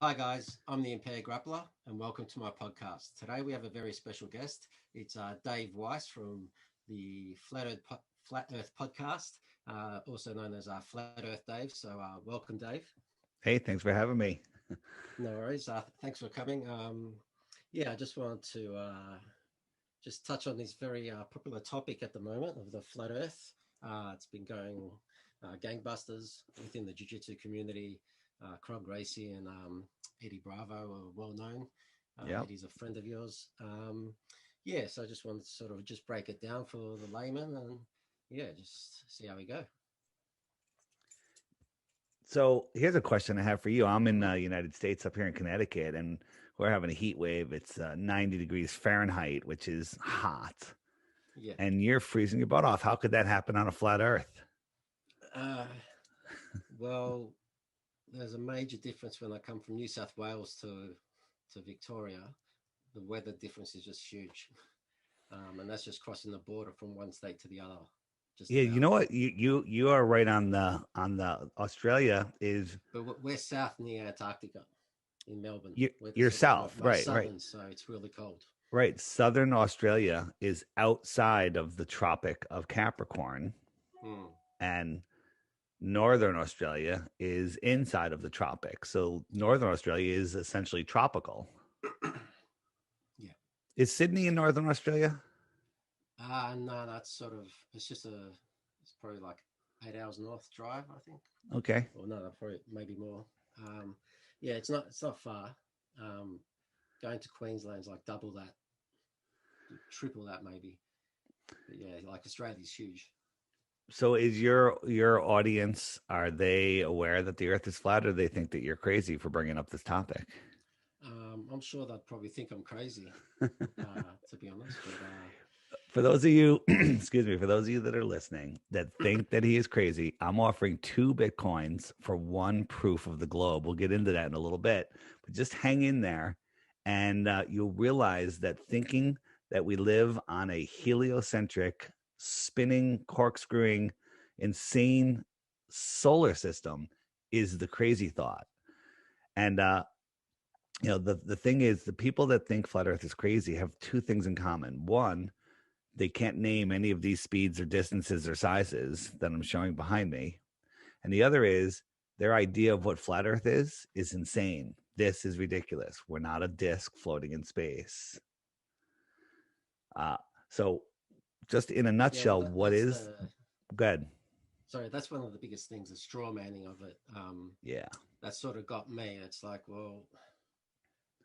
Hi guys, I'm the Impaired Grappler and welcome to my podcast. Today we have a very special guest. It's Dave Weiss from the Flat Earth podcast, also known as Flat Earth Dave. So welcome, Dave. Hey, thanks for having me. No worries. Thanks for coming. I just wanted to just touch on this very popular topic at the moment of the Flat Earth. It's been going gangbusters within the Jiu-Jitsu community. Krog Gracie and Eddie Bravo are well known. Yeah. Eddie's a friend of yours. So I just wanted to sort of just break it down for the layman and just see how we go. So here's a question I have for you. I'm in the United States up here in Connecticut, and we're having a heat wave. It's 90 degrees Fahrenheit, which is hot. Yeah. And you're freezing your butt off. How could that happen on a flat Earth? Well, there's a major difference when I come from New South Wales to Victoria. The weather difference is just huge, and that's just crossing the border from one state to the other. You know what? You are right on the Australia is. But we're south near Antarctica, in Melbourne. You're south, right? Southern, right. So it's really cold. Right. Southern Australia is outside of the Tropic of Capricorn, and Northern Australia is inside of the tropic. So Northern Australia is essentially tropical. Yeah. Is Sydney in Northern Australia? No, it's probably like 8 hours north drive, I think. Okay. Or no, probably maybe more. It's not far. Going to Queensland's like double that, triple that maybe. But yeah, like Australia's huge. So is your audience, are they aware that the earth is flat, or they think that you're crazy for bringing up this topic? I'm sure they'd probably think I'm crazy, to be honest. But, for those of you, excuse me, for those of you that are listening that think that he is crazy, I'm offering 2 Bitcoins for 1 proof of the globe. We'll get into that in a little bit, but just hang in there and you'll realize that thinking that we live on a heliocentric, spinning, corkscrewing, insane solar system is the crazy thought. And the thing is, the people that think flat earth is crazy have 2 things in common. One, they can't name any of these speeds or distances or sizes that I'm showing behind me. And the other is their idea of what flat earth is insane. This is ridiculous. We're not a disk floating in space. So just in a nutshell, what is good? Sorry, that's one of the biggest things, the straw manning of it. That sort of got me. It's like, well,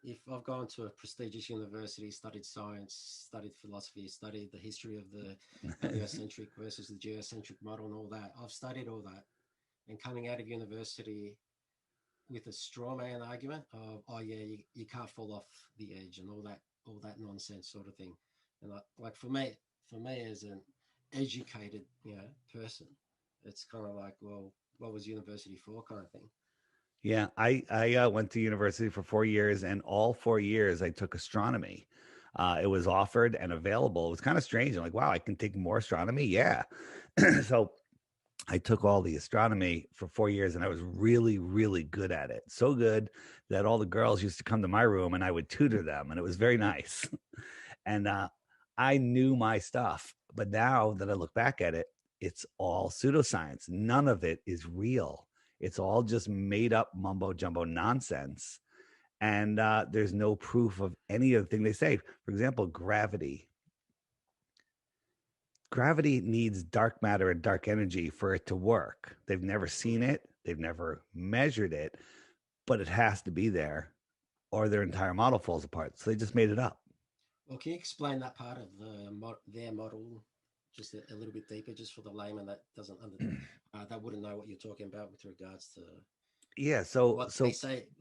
if I've gone to a prestigious university, studied science, studied philosophy, studied the history of the heliocentric versus the geocentric model and all that, I've studied all that. And coming out of university with a straw man argument of, you can't fall off the edge and all that nonsense sort of thing. And like for me as an educated person, it's kind of like, well, what was university for, kind of thing. Yeah, I went to university for 4 years, and all 4 years I took astronomy. It was offered and available. It was kind of strange. I'm like, wow, I can take more astronomy. Yeah. So I took all the astronomy for 4 years, and I was really, really good at it. So good that all the girls used to come to my room and I would tutor them, and it was very nice. And I knew my stuff. But now that I look back at it, it's all pseudoscience. None of it is real. It's all just made up mumbo jumbo nonsense. And there's no proof of any of the thing they say. For example, gravity. Gravity needs dark matter and dark energy for it to work. They've never seen it. They've never measured it, but it has to be there or their entire model falls apart. So they just made it up. Well, can you explain that part of their model just a little bit deeper, just for the layman that doesn't that wouldn't know what you're talking about with regards to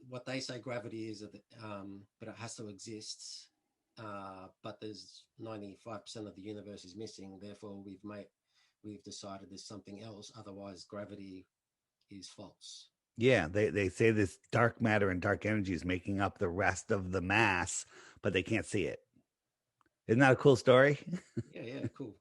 what they say gravity is, but it has to exist. But there's 95% of the universe is missing. Therefore, we've decided there's something else. Otherwise, gravity is false. Yeah, they say this dark matter and dark energy is making up the rest of the mass, but they can't see it. Isn't that a cool story? Yeah, cool.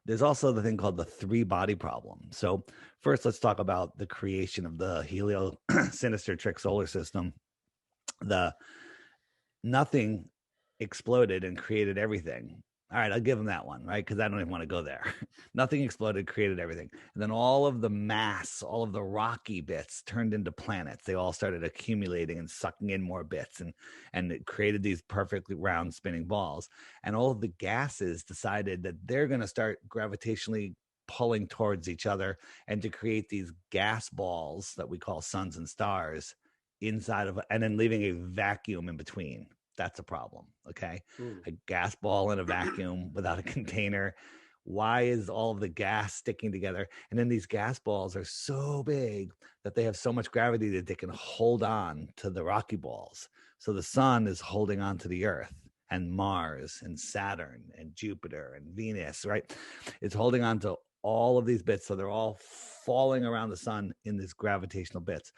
there's also the thing called the three-body problem. So first, let's talk about the creation of the heliocentric solar system. Nothing exploded and created everything. All right, I'll give him that one, right? Because I don't even want to go there. Nothing exploded, created everything. And then all of the mass, all of the rocky bits turned into planets. They all started accumulating and sucking in more bits, and it created these perfectly round spinning balls. And all of the gases decided that they're going to start gravitationally pulling towards each other and to create these gas balls that we call suns and stars inside of, and then leaving a vacuum in between. That's a problem. Okay. A gas ball in a vacuum without a container. Why is all of the gas sticking together? And then these gas balls are so big that they have so much gravity that they can hold on to the rocky balls. So the sun is holding on to the earth, and Mars and Saturn and Jupiter and Venus, right? It's holding on to all of these bits. So they're all falling around the sun in these gravitational bits.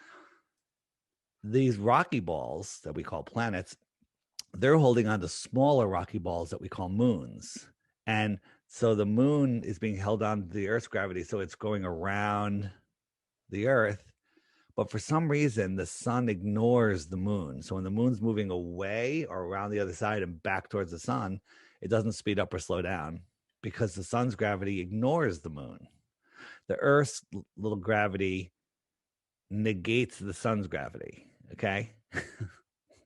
These rocky balls that we call planets, they're holding on to smaller rocky balls that we call moons. And so the moon is being held on to the Earth's gravity. So it's going around the Earth. But for some reason, the sun ignores the moon. So when the moon's moving away or around the other side and back towards the sun, it doesn't speed up or slow down because the sun's gravity ignores the moon. The Earth's little gravity negates the sun's gravity. Okay.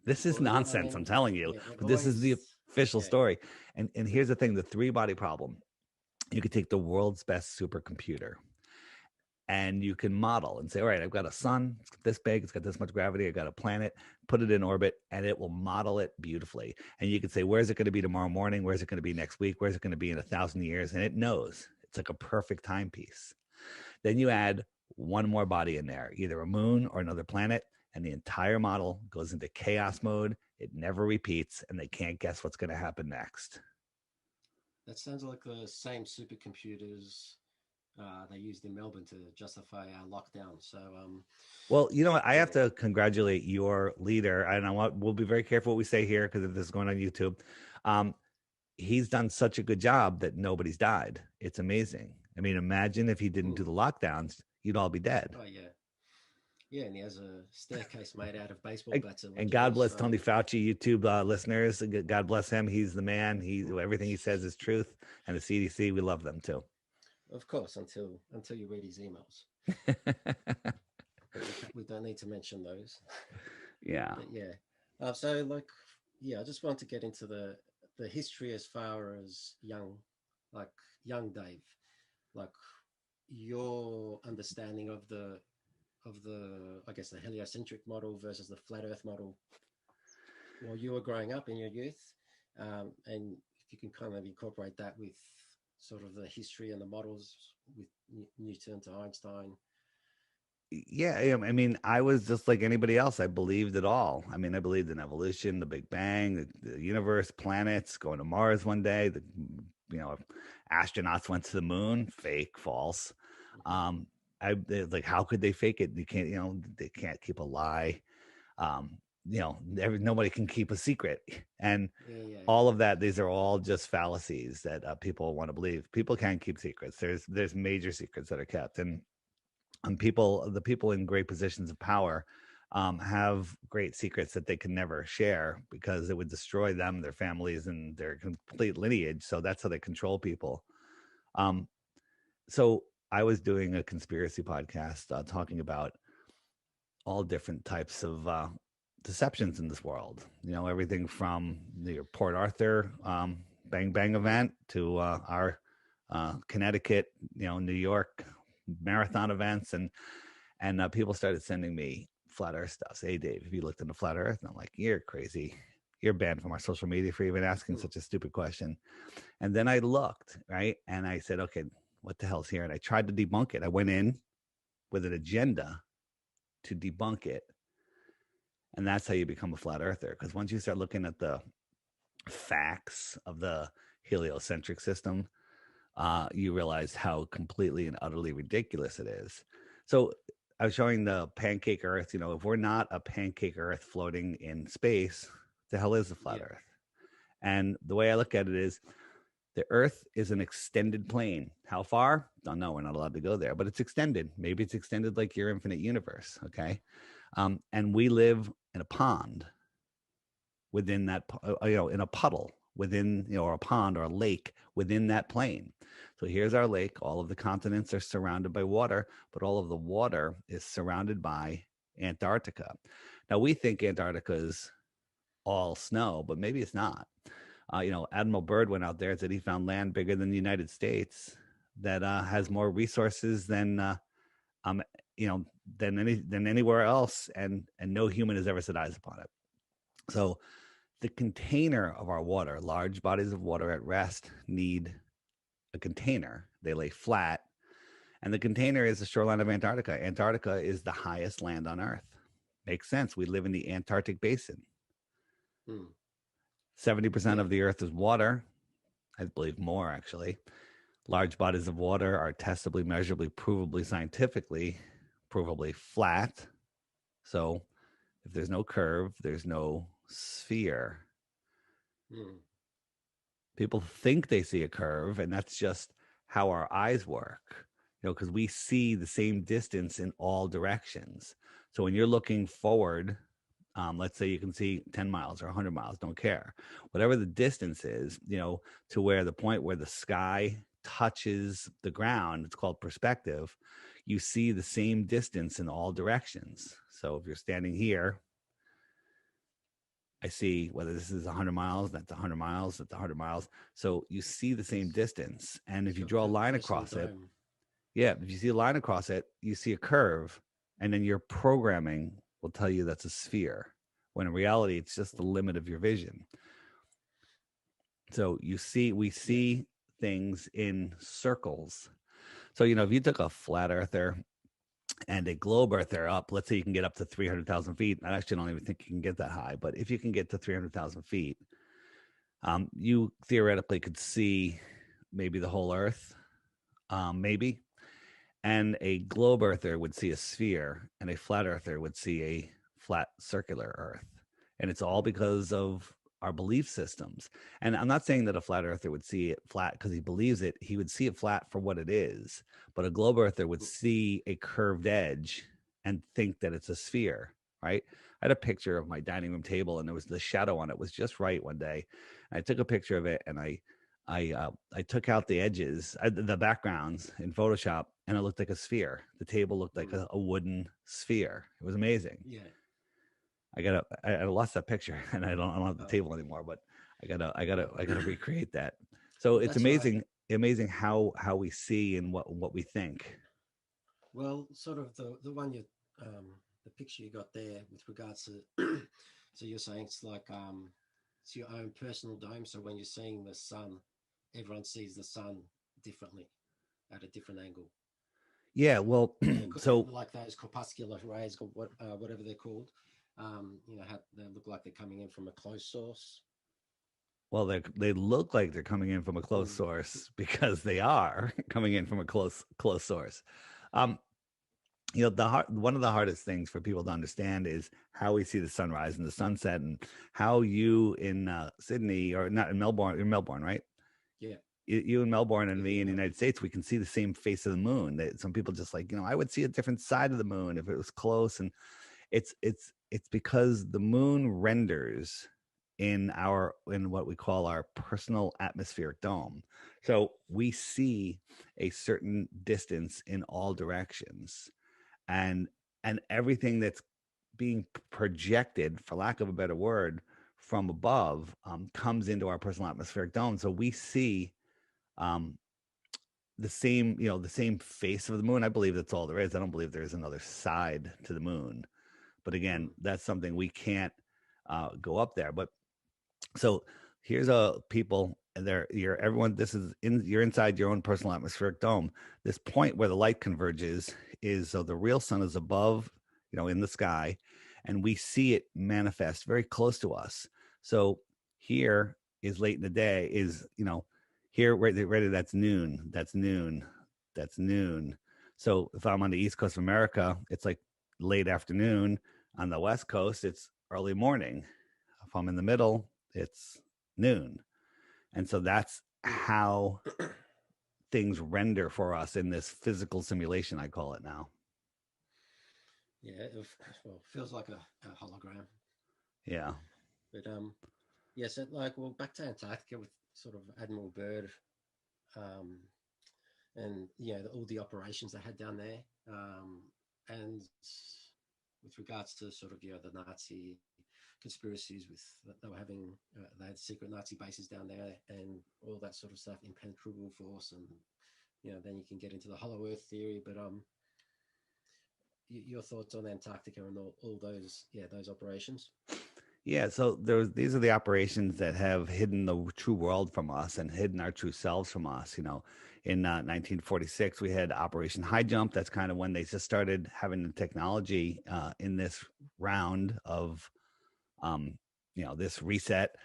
This is nonsense, I'm telling you. But this is the official story. And here's the thing, the three-body problem. You could take the world's best supercomputer and you can model and say, all right, I've got a sun, it's this big, it's got this much gravity, I've got a planet, put it in orbit, and it will model it beautifully. And you can say, where's it going to be tomorrow morning? Where's it going to be next week? Where's it going to be in 1,000 years? And it knows. It's like a perfect timepiece. Then you add one more body in there, either a moon or another planet, and the entire model goes into chaos mode. It never repeats, and they can't guess what's going to happen next. That sounds like the same supercomputers they used in Melbourne to justify our lockdown. So, well, you know what? I have to congratulate your leader. And we'll be very careful what we say here because this is going on YouTube. He's done such a good job that nobody's died. It's amazing. I mean, imagine if he didn't do the lockdowns, you'd all be dead. Oh, yeah. Yeah, and he has a staircase made out of baseball bats. And God bless Tony Fauci, YouTube listeners. God bless him. He's the man. Everything he says is truth. And the CDC, we love them too. Of course, until you read his emails. we don't need to mention those. Yeah. But yeah. So, I just want to get into the history as far as young Dave, like your understanding of the I guess the heliocentric model versus the flat Earth model while you were growing up in your youth, and if you can kind of incorporate that with sort of the history and the models with Newton to Einstein. Yeah, I mean, I was just like anybody else. I believed it all. I mean, I believed in evolution, the Big Bang, the universe, planets, going to Mars one day. Astronauts went to the moon. Fake, false. Like, how could they fake it? You can't. They can't keep a lie. Nobody can keep a secret, and all of that. These are all just fallacies that people want to believe. People can't keep secrets. There's major secrets that are kept, and the people in great positions of power have great secrets that they can never share because it would destroy them, their families, and their complete lineage. So that's how they control people. So I was doing a conspiracy podcast talking about all different types of deceptions in this world. Everything from the Port Arthur Bang Bang event to our Connecticut, New York marathon events, and people started sending me flat Earth stuff. Say, hey, Dave, have you looked into flat Earth? And I'm like, you're crazy. You're banned from our social media for even asking such a stupid question. And then I looked, right? And I said, okay, what the hell's here? And I tried to debunk it. I went in with an agenda to debunk it. And that's how you become a flat earther. Because once you start looking at the facts of the heliocentric system, you realize how completely and utterly ridiculous it is. So I was showing the pancake Earth. If we're not a pancake Earth floating in space, the hell is a flat Earth? And the way I look at it is, The Earth is an extended plane. How far? Don't know. We're not allowed to go there, but it's extended. Maybe it's extended like your infinite universe. Okay. And we live in a pond within that, in a puddle within, or a pond or a lake within that plane. So here's our lake. All of the continents are surrounded by water, but all of the water is surrounded by Antarctica. Now we think Antarctica is all snow, but maybe it's not. Admiral Byrd went out there and said he found land bigger than the United States that has more resources than um, than anywhere else, and no human has ever set eyes upon it. So the container of our water, large bodies of water at rest, need a container. They lay flat, and the container is the shoreline of Antarctica. Antarctica is the highest land on Earth. Makes sense. We live in the Antarctic basin. 70% of the Earth is water. I believe more, actually. Large bodies of water are testably, measurably, provably, scientifically, provably flat. So if there's no curve, there's no sphere. People think they see a curve, and that's just how our eyes work, because we see the same distance in all directions. So when you're looking forward, let's say you can see 10 miles or 100 miles, don't care. Whatever the distance is, to where the point where the sky touches the ground, it's called perspective. You see the same distance in all directions. So if you're standing here, I see whether this is 100 miles, that's 100 miles, that's 100 miles. So you see the same distance. And if you draw a line across it, if you see a line across it, you see a curve, and then your programming will tell you that's a sphere, when in reality, it's just the limit of your vision. So we see things in circles. So, if you took a flat earther and a globe earther up, let's say you can get up to 300,000 feet. I actually don't even think you can get that high, but if you can get to 300,000 feet, you theoretically could see maybe the whole Earth, maybe. And a globe earther would see a sphere, and a flat earther would see a flat circular Earth. And it's all because of our belief systems. And I'm not saying that a flat earther would see it flat because he believes it. He would see it flat for what it is. But a globe earther would see a curved edge and think that it's a sphere, right? I had a picture of my dining room table, and there was the shadow on it was just right one day. I took a picture of it, and I took out the edges, the backgrounds in Photoshop, and it looked like a sphere. The table looked like a wooden sphere. It was amazing. Yeah. I lost that picture, and I don't have the table anymore, but I gotta recreate that. So it's amazing, amazing how we see and what we think. Well, sort of the one the picture you got there with regards to, so you're saying it's like it's your own personal dome. So when you're seeing the sun, everyone sees the sun differently at a different angle. Yeah, well, so like those corpuscular rays, whatever they're called. How they look like they're coming in from a close source. Well, they look like they're coming in from a close source because they are coming in from a close source. One of the hardest things for people to understand is how we see the sunrise and the sunset, and how you in Sydney, or not in Melbourne, you're in Melbourne, right? Yeah. You in Melbourne and me in the United States, we can see the same face of the moon. Some people just like, I would see a different side of the moon if it was close. And it's because the moon renders in what we call our personal atmospheric dome. So we see a certain distance in all directions, and everything that's being projected, for lack of a better word, from above comes into our personal atmospheric dome. So we see the same face of the moon. I believe that's all there is. I don't believe there's another side to the moon. But again, that's something we can't go up there. But so here's people, and everyone. You're inside your own personal atmospheric dome. This point where the light converges is the real sun is above, in the sky, and we see it manifest very close to us. So here is late in the day. Here right, that's noon. That's noon. That's noon. So if I'm on the East Coast of America, it's like late afternoon. On the West Coast, it's early morning. If I'm in the middle, it's noon. And so that's how things render for us in this physical simulation, I call it now. Yeah, it feels like a hologram. Yeah. But yes, like, well, back to Antarctica with sort of Admiral Byrd, and all the operations they had down there, and with regards to sort of the Nazi conspiracies they were having, they had secret Nazi bases down there and all that sort of stuff, impenetrable force, and then you can get into the hollow earth theory. But your thoughts on Antarctica and all those operations? Yeah, so these are the operations that have hidden the true world from us and hidden our true selves from us. In 1946, we had Operation High Jump. That's kind of when they just started having the technology in this round of, this reset,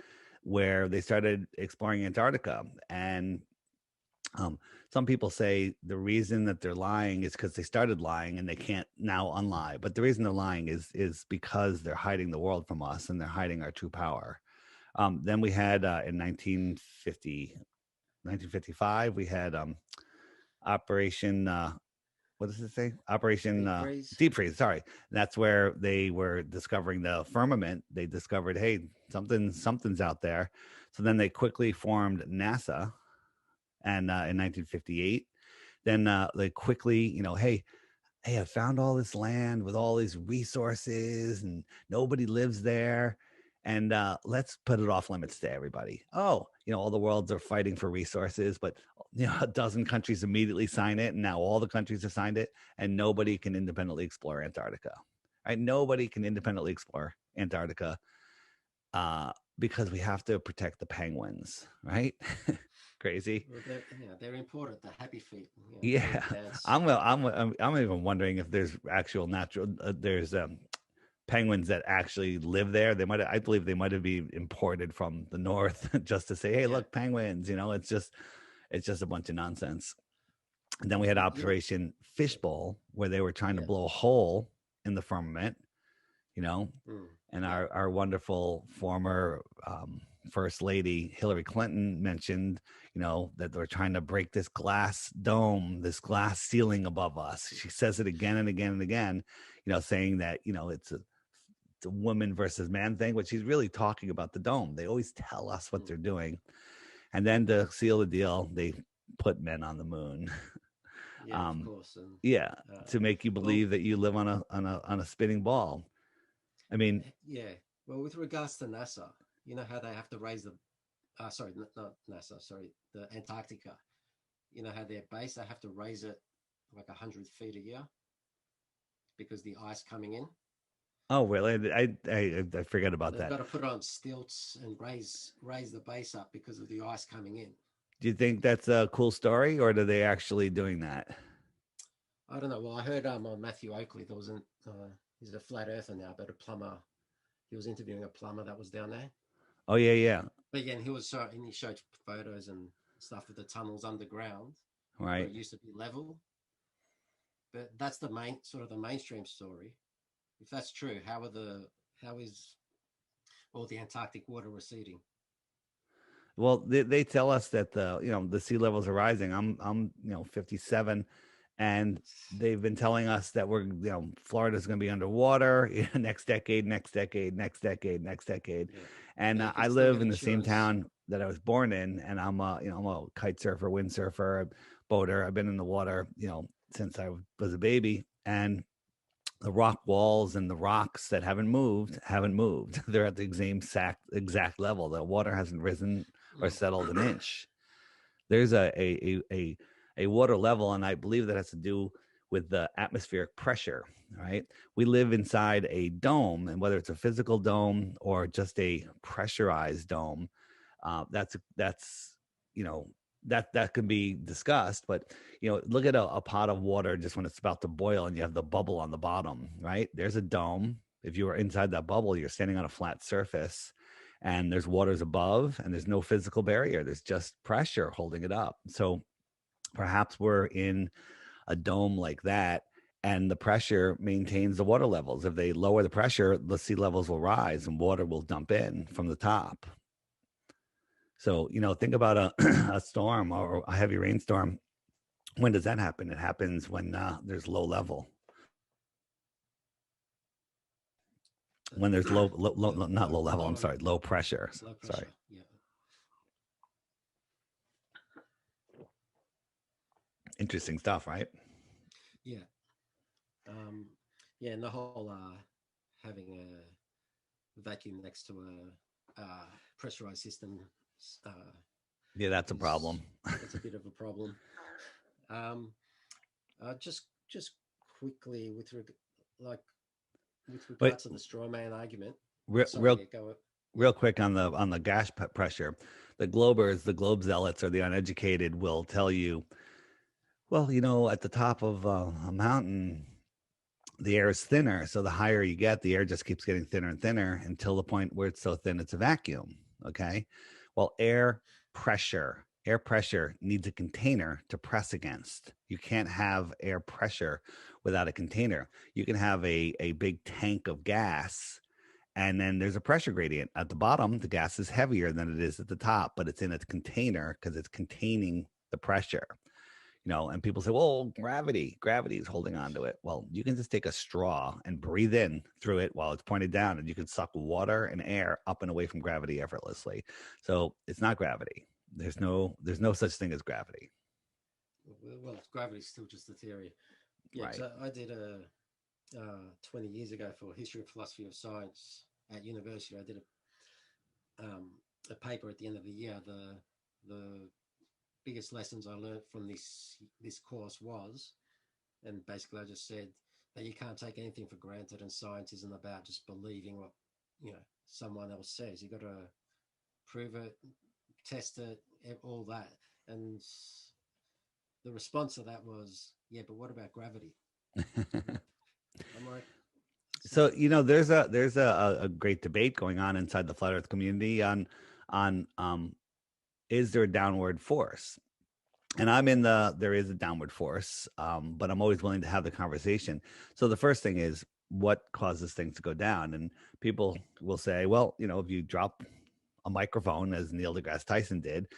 where they started exploring Antarctica. And some people say the reason that they're lying is because they started lying and they can't now unlie. But the reason they're lying is because they're hiding the world from us and they're hiding our true power. Then we had in 1955, we had Operation, what does it say? Operation Deep Freeze. Sorry. That's where they were discovering the firmament. They discovered, hey, something's out there. So then they quickly formed NASA. And in 1958, then they quickly, hey, I found all this land with all these resources and nobody lives there. And let's put it off limits to everybody. Oh, all the worlds are fighting for resources, but a dozen countries immediately sign it. And now all the countries have signed it and nobody can independently explore Antarctica. Right? Nobody can independently explore Antarctica because we have to protect the penguins, right? Crazy. Well, they're important. The happy feet. Yeah, I'm even wondering if there's actual natural there's penguins that actually live there. I believe they might have been imported from the north just to say, hey, look, penguins. It's just a bunch of nonsense. And then we had Operation Fishbowl, where they were trying to blow a hole in the firmament. And our wonderful former First Lady Hillary Clinton mentioned, that they're trying to break this glass dome, this glass ceiling above us. She says it again and again and again, saying that, it's a woman versus man thing, but she's really talking about the dome. They always tell us what they're doing. And then to seal the deal, they put men on the moon. Yeah, of course. And, to make you believe that you live on a spinning ball. I mean, yeah. Well, with regards to NASA, how they have to raise the, sorry, not NASA, sorry, the Antarctica. How their base, they have to raise it like 100 feet a year because the ice coming in. Oh, really? I forget about that. They've got to put it on stilts and raise the base up because of the ice coming in. Do you think that's a cool story, or are they actually doing that? I don't know. Well, I heard on Matthew Oakley, there was he's a flat earther now, but a plumber. He was interviewing a plumber that was down there. Oh, yeah. But again, he showed photos and stuff of the tunnels underground. Right. Where it used to be level. But that's the mainstream story. If that's true, how is all the Antarctic water receding? Well, they tell us that the sea levels are rising. I'm 57, and they've been telling us that Florida's going to be underwater next decade. Yeah. And I live in the same town that I was born in, and I'm a kite surfer, windsurfer, boater. I've been in the water, since I was a baby, and the rock walls and the rocks that haven't moved. They're at the exact level. The water hasn't risen or settled an inch. There's a water level, and I believe that has to do with the atmospheric pressure, right? We live inside a dome, and whether it's a physical dome or just a pressurized dome, that can be discussed. But look at a pot of water just when it's about to boil and you have the bubble on the bottom, right? There's a dome. If you were inside that bubble, you're standing on a flat surface, and there's waters above, and there's no physical barrier. There's just pressure holding it up. So perhaps we're in a dome like that, and the pressure maintains the water levels. If they lower the pressure, the sea levels will rise and water will dump in from the top. So, think about a storm or a heavy rainstorm. When does that happen? It happens when there's low level. When there's low not low level, I'm sorry, low pressure. Low pressure. Sorry. Yeah. Interesting stuff, right? Yeah. And the whole having a vacuum next to a pressurized system. Yeah, that's a problem. That's a bit of a problem. Just quickly with regards to the straw man argument. Real quick on the gas pressure, the globe zealots or the uneducated will tell you, well, at the top of a mountain, the air is thinner. So the higher you get, the air just keeps getting thinner and thinner until the point where it's so thin it's a vacuum. Okay. Well, air pressure needs a container to press against. You can't have air pressure without a container. You can have a big tank of gas, and then there's a pressure gradient. At the bottom, the gas is heavier than it is at the top, but it's in a container because it's containing the pressure. And people say, well, gravity is holding on to it. Well, you can just take a straw and breathe in through it while it's pointed down, and you can suck water and air up and away from gravity effortlessly. So it's not gravity. There's no such thing as gravity. Well, gravity is still just a theory. Yeah, right. I did 20 years ago for History and Philosophy of Science at university. I did a paper at the end of the year. The biggest lessons I learned from this course was, and basically I just said that you can't take anything for granted, and science isn't about just believing what someone else says. You got to prove it, test it, all that. And the response to that was, yeah, but what about gravity? I'm like, so there's a great debate going on inside the flat earth community on is there a downward force? And I'm in there is a downward force, but I'm always willing to have the conversation. So the first thing is, what causes things to go down? And people will say, well, if you drop a microphone, as Neil deGrasse Tyson did,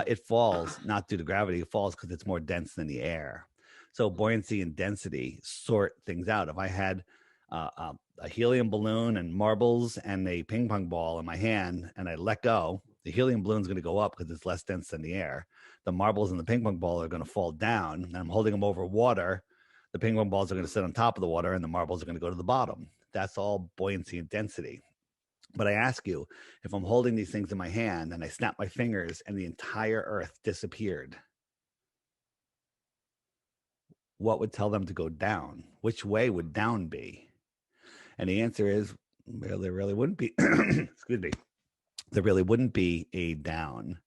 it falls not due to gravity. It falls because it's more dense than the air. So buoyancy and density sort things out. If I had a helium balloon and marbles and a ping pong ball in my hand and I let go, the helium balloon is going to go up because it's less dense than the air. The marbles and the ping pong ball are going to fall down, and I'm holding them over water. The ping pong balls are going to sit on top of the water, and the marbles are going to go to the bottom. That's all buoyancy and density. But I ask you, if I'm holding these things in my hand and I snap my fingers and the entire earth disappeared, what would tell them to go down? Which way would down be? And the answer is, well, there really wouldn't be. Excuse me. There really wouldn't be a down.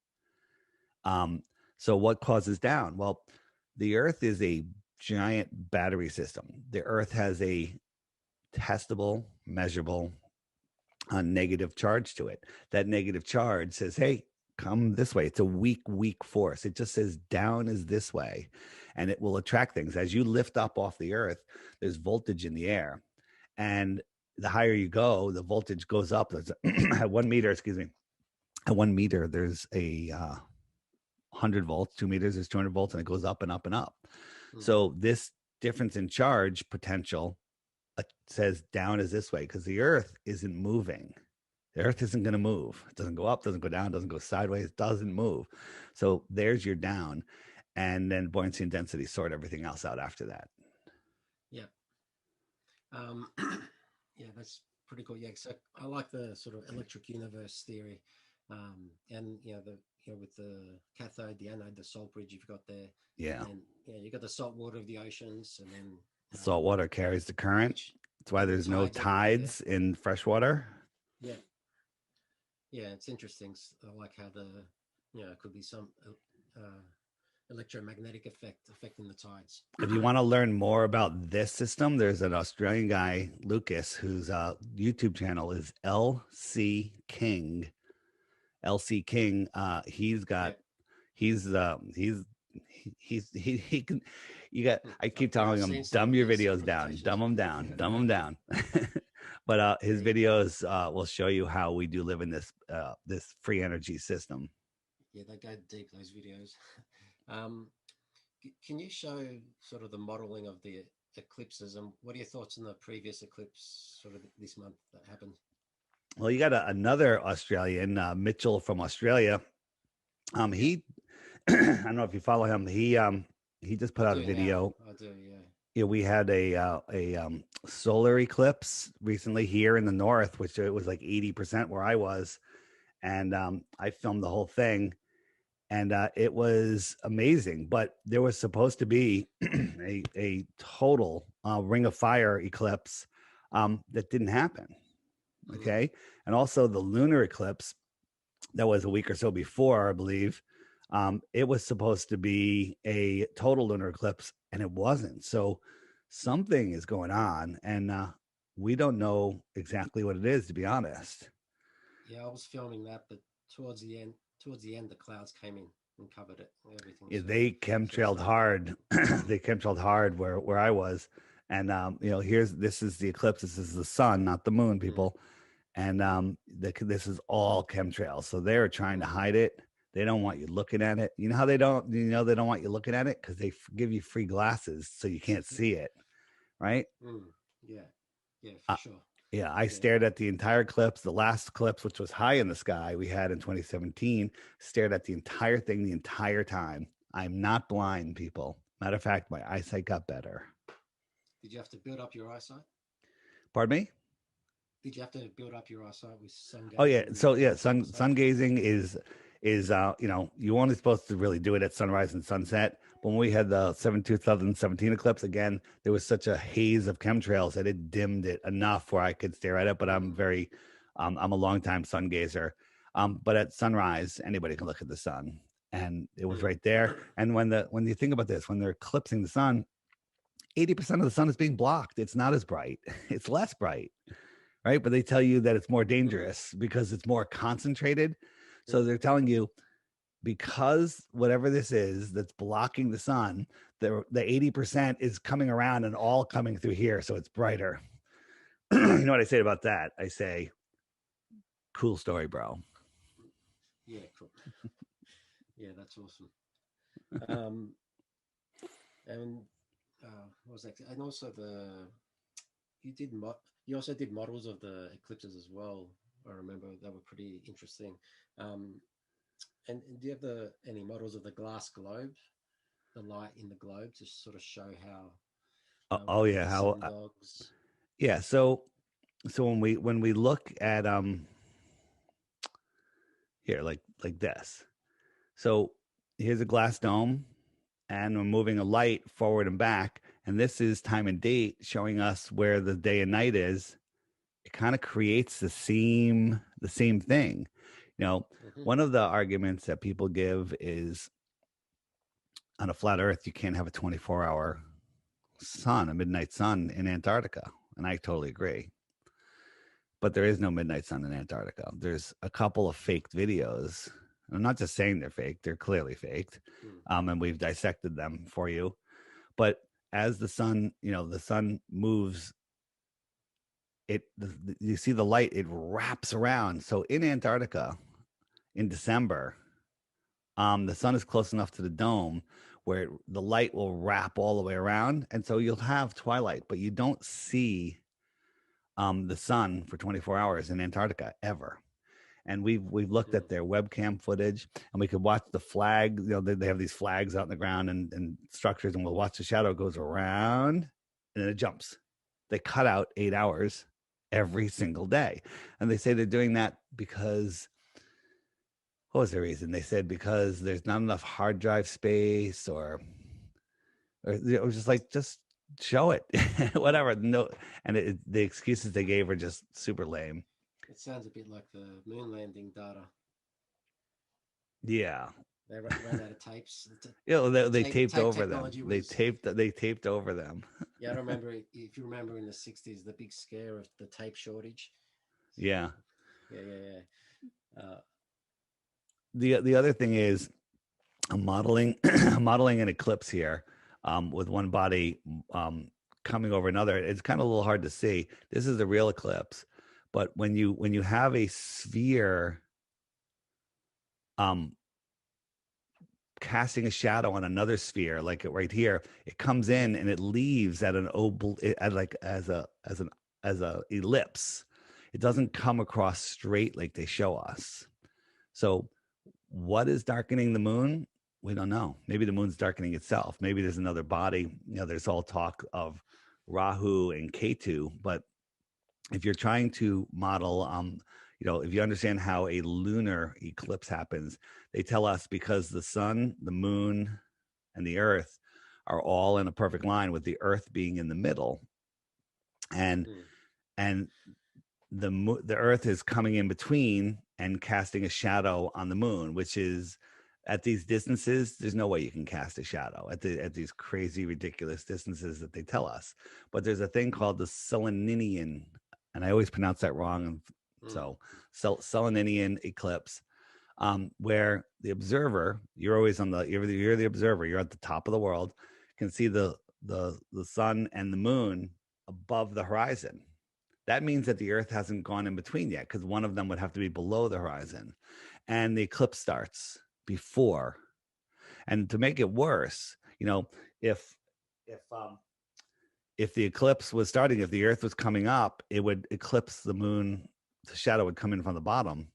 So what causes down? Well, the earth is a giant battery system. The earth has a testable, measurable, negative charge to it. That negative charge says, hey, come this way. It's a weak force. It just says down is this way, and it will attract things. As you lift up off the earth, there's voltage in the air, and the higher you go, the voltage goes up. There's at 1 meter, at 1 meter, there's a 100 volts. 2 meters is 200 volts, and it goes up and up and up. So this difference in charge potential says down is this way, because the earth isn't moving. The earth isn't going to move. It doesn't go up, doesn't go down, doesn't go sideways, doesn't move. So there's your down. And then buoyancy and density sort everything else out after that. Yeah. Yeah, that's pretty cool. Yeah, so I like the sort of electric universe theory. And with the cathode, the anode, the salt bridge you've got there. Yeah. And you got the salt water of the oceans, and then salt water carries the current. That's why there's no tides in freshwater. Yeah. Yeah, it's interesting. I like how it could be some electromagnetic effect affecting the tides. If you want to learn more about this system, there's an Australian guy, Lucas, whose YouTube channel is LC King. LC King. He's got, he can, you got, I keep telling him, dumb your videos down, dumb them down. But his videos will show you how we do live in this free energy system. Yeah, they go deep, those videos. um, can you show sort of the modeling of the eclipses, and what are your thoughts on the previous eclipse sort of this month that happened? Well, you got another Australian, Mitchell from Australia. Yeah, He, I don't know if you follow him. He just I put out a do now. video. I do, yeah. Yeah, we had a solar eclipse recently here in the north, which it was like 80% where I was, and I filmed the whole thing, and it was amazing. But there was supposed to be a total Ring of Fire eclipse that didn't happen. Mm. Okay, and also the lunar eclipse that was a week or so before, I believe. It was supposed to be a total lunar eclipse, and it wasn't. So something is going on, and we don't know exactly what it is, to be honest. Yeah, I was filming that, but towards the end, the clouds came in and covered it. Everything Yeah, sort of they chemtrailed slowed down. hard. They chemtrailed hard where I was, and this is the eclipse. This is the sun, not the moon, Mm. people. And this is all chemtrails, so they're trying to Mm. hide it. They don't want you looking at it. You know how they don't want you looking at it because they give you free glasses so you can't see it, right? Mm. Yeah, yeah, for uh, sure. yeah, I Yeah. stared at the entire eclipse, the last eclipse, which was high in the sky we had in 2017. Stared at the entire thing the entire time. I'm not blind, people. Matter of fact, my eyesight got better. Did you have to build up your eyesight? Pardon me? Did you have to build up your eyesight with sun Oh yeah, gazing so and yeah, that sort of stuff? sun gazing is you're only supposed to really do it at sunrise and sunset. But when we had the 2017 eclipse again, there was such a haze of chemtrails that it dimmed it enough where I could stare at it. But Mm. I'm a longtime sun gazer. But at sunrise, anybody can look at the sun, and it was Mm. right there. And when you think about this, when they're eclipsing the sun, 80% of the sun is being blocked. It's not as bright. It's less bright, right? But they tell you that it's more Mm. dangerous because it's more concentrated. So Mm. they're telling you because whatever this is that's blocking the sun, the 80% is coming around and all coming through here. So it's brighter. You know what I say about that? I say, cool story, bro. Yeah, cool. Yeah, that's awesome. Um, and what was that? And also you did mo- you also did models of the eclipses as well. I remember they were pretty interesting. Um, and do you have any models of the glass globe, the light in the globe, to sort of show how Oh with yeah, the how sun dogs? yeah. So when we look at here like this. So here's a glass dome, and we're moving a light forward and back. And this is time and date showing us where the day and night is. It kind of creates the same thing. You know, Mm-hmm. one of the arguments that people give is on a flat earth, you can't have a 24-hour sun, a midnight sun in Antarctica. And I totally agree. But there is no midnight sun in Antarctica. There's a couple of faked videos. I'm not just saying they're fake, they're clearly faked. Mm. And we've dissected them for you. But as the sun moves, you see the light, it wraps around. So in Antarctica in December, the sun is close enough to the dome where the light will wrap all the way around. And so you'll have twilight, but you don't see the sun for 24 hours in Antarctica ever. And we've looked Mm. at their webcam footage, and we could watch the flag. They have these flags out in the ground and structures, and we'll watch the shadow goes around and then it jumps. They cut out 8 hours every single day. And they say they're doing that because what was the reason? They said because there's not enough hard drive space, or it was just like, just show it, whatever. No, and the excuses they gave are just super lame. It sounds a bit like the moon landing data. Yeah, They ran out of tapes. they The taped tape over them. technology They was. taped over them. Yeah, I remember if you remember in the '60s, the big scare of the tape shortage. Yeah. Yeah, yeah, yeah. The other thing is modeling modeling an eclipse here, with one body coming over another. It's kind of a little hard to see. This is the real eclipse, but when you have a sphere um casting a shadow on another sphere, like it right here. It comes in and it leaves at an as a ellipse. It doesn't come across straight like they show us. So what is darkening the moon? We don't know. Maybe the moon's darkening itself. Maybe there's another body. There's all talk of Rahu and Ketu, but if you're trying to model, if you understand how a lunar eclipse happens, they tell us because the sun, the moon, and the earth are all in a perfect line, with the earth being in the middle, and the earth is coming in between and casting a shadow on the moon, which is, at these distances, there's no way you can cast a shadow at these crazy, ridiculous distances that they tell us. But there's a thing called the Seleninian, and I always pronounce that wrong. So Seleninian eclipse, where the observer, you're always you're the observer, you're at the top of the world, can see the sun and the moon above the horizon. That means that the earth hasn't gone in between yet, because one of them would have to be below the horizon, and the eclipse starts before. And to make it worse, if the eclipse was starting, if the earth was coming up, it would eclipse the moon. The shadow would come in from the bottom,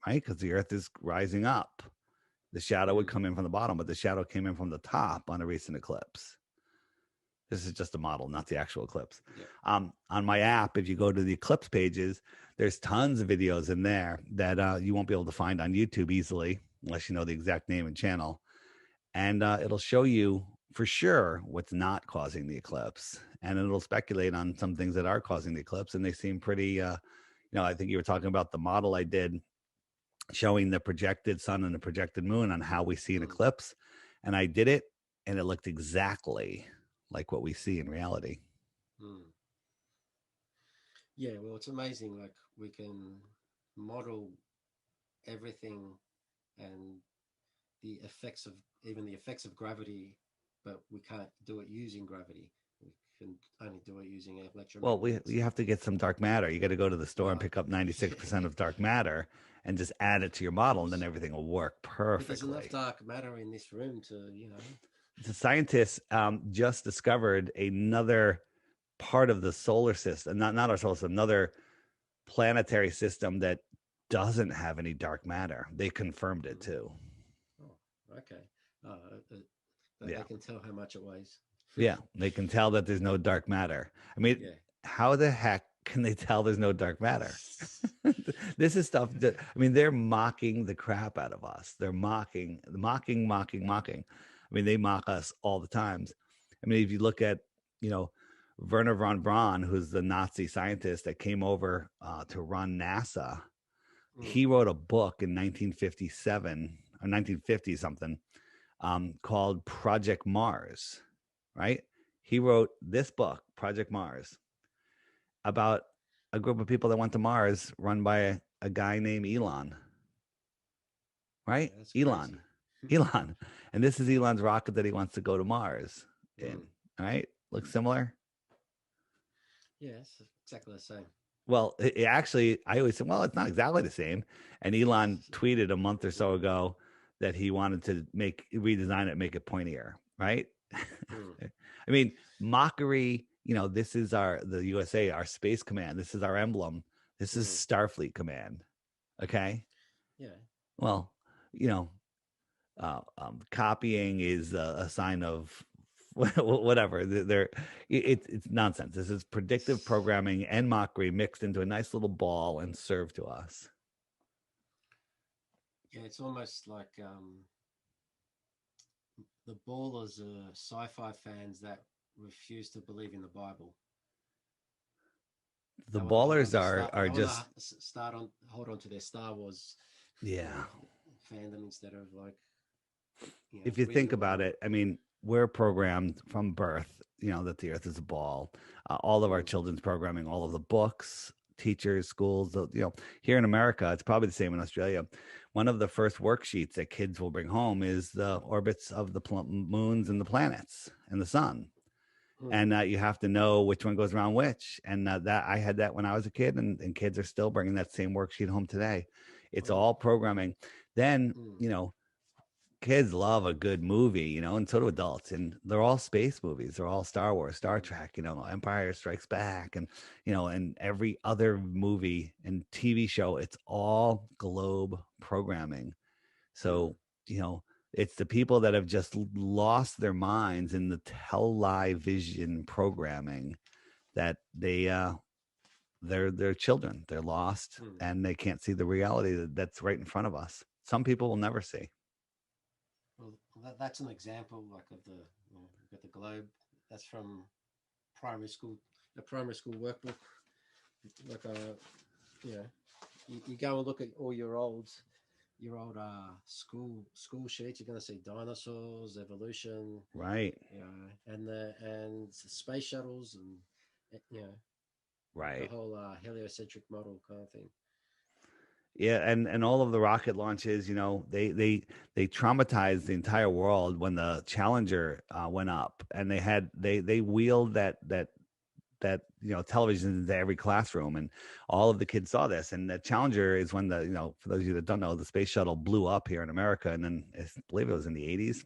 right? Because the earth is rising up. The shadow would come in from the bottom, but the shadow came in from the top on a recent eclipse. This is just a model, not the actual eclipse. Yeah. On my app, if you go to the eclipse pages, there's tons of videos in there that you won't be able to find on YouTube easily, unless you know the exact name and channel. And it'll show you for sure what's not causing the eclipse. And it'll speculate on some things that are causing the eclipse. And they seem pretty, I think you were talking about the model I did showing the projected sun and the projected moon on how we see an eclipse. And I did it, and it looked exactly like what we see in reality. Yeah, well, it's amazing. Like, we can model everything and the effects of gravity, but we can't do it using gravity. We can only do it using electromagnetic. Well, you have to get some dark matter. You got to go to the store and pick up 96% of dark matter and just add it to your model, and then everything will work perfectly. But there's enough dark matter in this room to, The scientists just discovered another part of the solar system, not our solar system, another planetary system that doesn't have any dark matter. They confirmed it too. Oh, okay. They can tell how much it weighs. Yeah, they can tell that there's no dark matter. I mean, how the heck can they tell there's no dark matter? This is stuff that, they're mocking the crap out of us. They're mocking. They mock us all the times. If you look at, Werner von Braun, who's the Nazi scientist that came over to run NASA, he wrote a book in 1957 or 1950 something called Project Mars, right? He wrote this book, Project Mars, about a group of people that went to Mars run by a guy named Elon, right? Elon. And this is Elon's rocket that he wants to go to Mars in, right? Looks similar? Yeah, it's exactly the same. Well, actually, I always say, well, it's not exactly the same. And Elon tweeted a month or so ago that he wanted to redesign it, make it pointier, right? Mockery, this is the USA, our space command. This is our emblem. This is Starfleet command. Okay. Yeah. Well, copying is a sign of whatever. It's nonsense. This is predictive programming and mockery mixed into a nice little ball and served to us. Yeah, it's almost like the ballers are sci-fi fans that refuse to believe in the Bible. The ballers are just hold on to their Star Wars fandom instead of like. If you think about it, we're programmed from birth, that the earth is a ball. All of our children's programming, all of the books, teachers, schools, here in America, it's probably the same in Australia. One of the first worksheets that kids will bring home is the orbits of the moons and the planets and the sun. And you have to know which one goes around which. And that I had that when I was a kid, and kids are still bringing that same worksheet home today. It's all programming. Then, kids love a good movie, you know, and so do adults. And they're all space movies. They're all Star Wars, Star Trek, you know, Empire Strikes Back, and, you know, and every other movie and TV show. It's all globe programming. So, you know, it's the people that have just lost their minds in the television programming that they're children. They're lost and they can't see the reality that's right in front of us. Some people will never see. Well, that's an example, like, of the, you've got the globe. That's from primary school, the primary school workbook. Like, you know, you go and look at all your old school sheets. You're going to see dinosaurs, evolution, right? You know, and space shuttles, and, you know, right, the whole heliocentric model kind of thing. Yeah, and all of the rocket launches, you know, they traumatized the entire world when the Challenger went up, and they wheeled that you know, television into every classroom, and all of the kids saw this. And the Challenger is when the, you know, for those of you that don't know, the space shuttle blew up here in America, and then I believe it was in the 80s.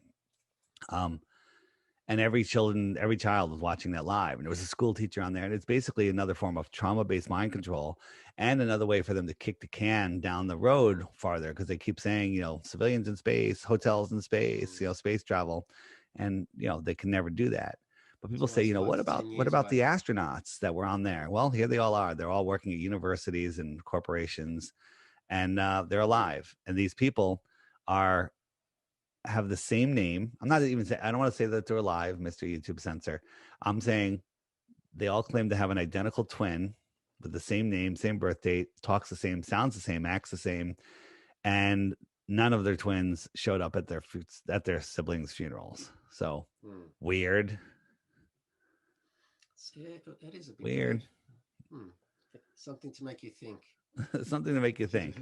And every child was watching that live, and there was a school teacher on there, and it's basically another form of trauma-based mind control, and another way for them to kick the can down the road farther, because they keep saying, you know, civilians in space, hotels in space, you know, space travel, and, you know, they can never do that. But people say, you know, what about the astronauts that were on there? Well, here they all are. They're all working at universities and corporations, and they're alive. And these people have the same name. I'm not even saying, I don't want to say that they're alive, Mr. YouTube censor. I'm saying they all claim to have an identical twin with the same name, same birth date, talks the same, sounds the same, acts the same, and none of their twins showed up at their siblings' funerals. So weird. Yeah, it is a bit weird. Something to make you think. Something to make you think.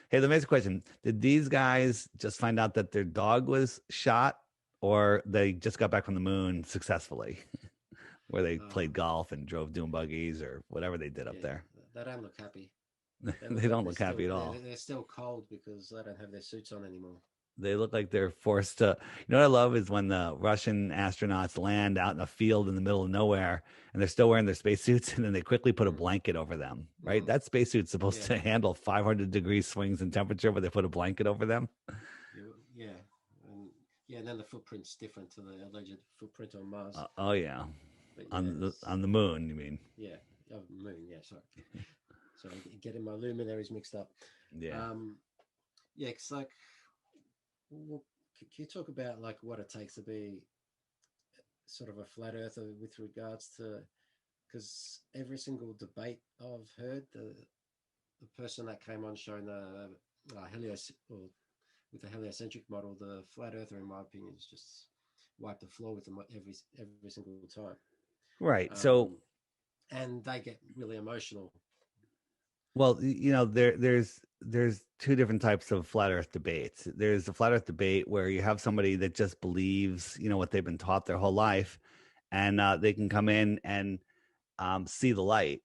Hey, let me ask a question. Did these guys just find out that their dog was shot, or they just got back from the moon successfully, where they played golf and drove dune buggies or whatever they did up there? They don't look happy. They don't look happy at all. They're still cold because they don't have their suits on anymore. They look like they're forced to. You know what I love is when the Russian astronauts land out in a field in the middle of nowhere, and they're still wearing their spacesuits, and then they quickly put a blanket over them. Right, that spacesuit's supposed to handle 500-degree swings in temperature, but they put a blanket over them. Yeah, and then the footprint's different to the alleged footprint on Mars. Oh yeah, on the moon, you mean? Yeah, moon. Yeah, sorry. So getting my luminaries mixed up. Yeah. Yeah, it's like. Well, can you talk about, like, what it takes to be sort of a flat earther with regards to, because every single debate I've heard, the person that came on showing the with the heliocentric model, the flat earther, in my opinion, is just wiped the floor with them every single time. Right. So, and they get really emotional. Well, you know, there's two different types of flat earth debates. There's a flat earth debate where you have somebody that just believes, you know, what they've been taught their whole life, and they can come in and see the light,